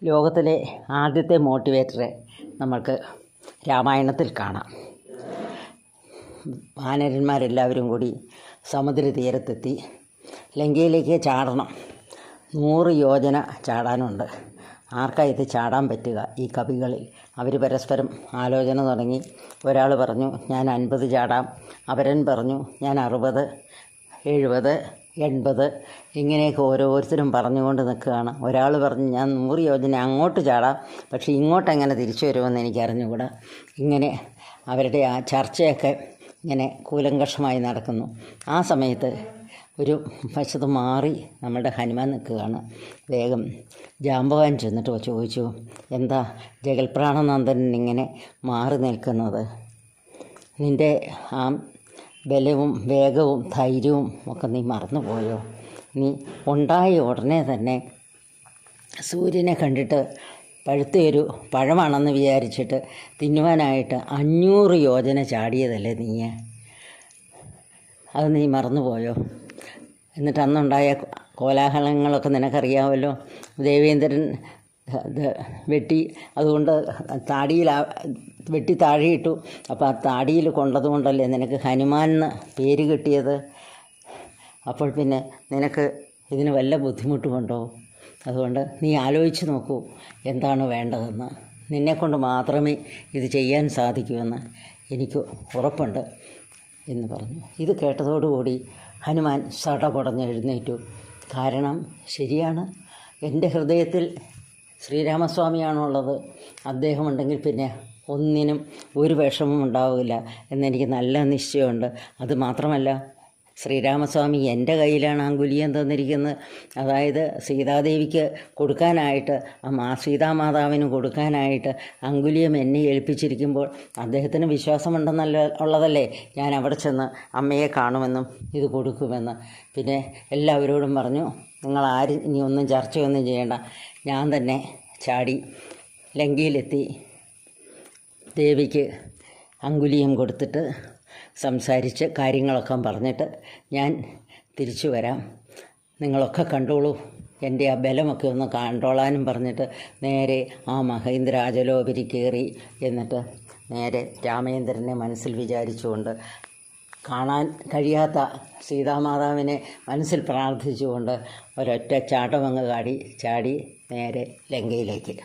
ലോകത്തിലെ ആദ്യത്തെ മോട്ടിവേറ്ററെ നമ്മൾക്ക് രാമായണത്തിൽ കാണാം. വാനരന്മാരെല്ലാവരും കൂടി സമുദ്ര തീരത്തെത്തി. ലങ്കയിലേക്ക് ചാടണം. 100 യോജന ചാടാനുണ്ട്. ആർക്കാ ഇത് ചാടാൻ പറ്റുക ഈ കവികളിൽ? അവർ പരസ്പരം ആലോചന തുടങ്ങി. ഒരാൾ പറഞ്ഞു ഞാൻ 50 ചാടാം, അപരൻ പറഞ്ഞു ഞാൻ 60, 70, 80 ഇങ്ങനെയൊക്കെ ഓരോരുത്തരും പറഞ്ഞുകൊണ്ട് നിൽക്കുകയാണ്. ഒരാൾ പറഞ്ഞു ഞാൻ 100 യോജന അങ്ങോട്ട് ചാടാം, പക്ഷേ ഇങ്ങോട്ടെങ്ങനെ തിരിച്ചു വരുമെന്ന് എനിക്കറിഞ്ഞുകൂടാ. ഇങ്ങനെ അവരുടെ ആ ചർച്ചയൊക്കെ ഇങ്ങനെ കൂലങ്കഷമായി നടക്കുന്നു. ആ സമയത്ത് ഒരു വശത്ത് മാറി നമ്മുടെ ഹനുമാൻ നിൽക്കുകയാണ്. വേഗം ജാമ്പവാൻ ചെന്നിട്ട് ചോദിച്ചു, എന്താ ജഗൽപ്രാണനന്ദൻ ഇങ്ങനെ മാറി നിൽക്കുന്നത്? നിൻ്റെ ആ ബലവും വേഗവും ധൈര്യവും ഒക്കെ നീ മറന്നുപോയോ? നീ ഉണ്ടായ ഉടനെ തന്നെ സൂര്യനെ കണ്ടിട്ട് പഴുത്തൊരു പഴമാണെന്ന് വിചാരിച്ചിട്ട് തിന്നുവാനായിട്ട് 500 യോജന ചാടിയതല്ലേ നീ? അത് നീ മറന്നുപോയോ? എന്നിട്ട് അന്നുണ്ടായ കോലാഹലങ്ങളൊക്കെ നിനക്കറിയാമല്ലോ. ദേവേന്ദ്രൻ വെട്ടി, അതുകൊണ്ട് താടിയിൽ വെട്ടി താഴെയിട്ടു. അപ്പോൾ ആ താടിയിൽ കൊണ്ടതുകൊണ്ടല്ലേ നിനക്ക് ഹനുമാൻ എന്ന് പേര് കിട്ടിയത്. അപ്പോൾ പിന്നെ നിനക്ക് ഇതിന് വല്ല ബുദ്ധിമുട്ടുമുണ്ടോ? അതുകൊണ്ട് നീ ആലോചിച്ച് നോക്കൂ എന്താണ് വേണ്ടതെന്ന്. നിന്നെക്കൊണ്ട് മാത്രമേ ഇത് ചെയ്യാൻ സാധിക്കുമെന്ന് എനിക്ക് ഉറപ്പുണ്ട് എന്ന് പറഞ്ഞു. ഇത് കേട്ടതോടുകൂടി ഹനുമാൻ സടകുടഞ്ഞ് എഴുന്നേറ്റു. കാരണം ശരിയാണ്, എൻ്റെ ഹൃദയത്തിൽ ശ്രീരാമസ്വാമിയാണുള്ളത്. അദ്ദേഹമുണ്ടെങ്കിൽ പിന്നെ ഒന്നിനും ഒരു വിഷമവും ഉണ്ടാവില്ല എന്നെനിക്ക് നല്ല നിശ്ചയമുണ്ട്. അതുമാത്രമല്ല, ശ്രീരാമസ്വാമി എൻ്റെ കയ്യിലാണ് അങ്കുലിയം തന്നിരിക്കുന്നത്. അതായത് സീതാദേവിക്ക് കൊടുക്കാനായിട്ട്, സീതാമാതാവിന് കൊടുക്കാനായിട്ട് അങ്കുലിയം എന്നെ ഏൽപ്പിച്ചിരിക്കുമ്പോൾ അദ്ദേഹത്തിന് വിശ്വാസമുണ്ടെന്നല്ല ഉള്ളതല്ലേ ഞാൻ അവിടെ ചെന്ന് അമ്മയെ കാണുമെന്നും ഇത് കൊടുക്കുമെന്ന്. പിന്നെ എല്ലാവരോടും പറഞ്ഞു, നിങ്ങളാരും ഇനി ഒന്നും ചർച്ചയൊന്നും ചെയ്യേണ്ട, ഞാൻ തന്നെ ചാടി ലങ്കയിലെത്തി ദേവിക്ക് അങ്കുലിയം കൊടുത്തിട്ട് സംസാരിച്ച് കാര്യങ്ങളൊക്കെ പറഞ്ഞിട്ട് ഞാൻ തിരിച്ചു വരാം. നിങ്ങളൊക്കെ കണ്ടോളൂ, എൻ്റെ ആ ബലമൊക്കെ ഒന്ന് കണ്ടോളാനും പറഞ്ഞിട്ട് നേരെ ആ മഹേന്ദ്രാജലോപരി കയറി. എന്നിട്ട് നേരെ രാമേന്ദ്രനെ മനസ്സിൽ വിചാരിച്ചുകൊണ്ട്, കാണാൻ കഴിയാത്ത സീതാമാതാവിനെ മനസ്സിൽ പ്രാർത്ഥിച്ചുകൊണ്ട് ഒരൊറ്റ ചാട്ടമങ്ങ് ചാടി നേരെ ലങ്കയിലേക്ക്.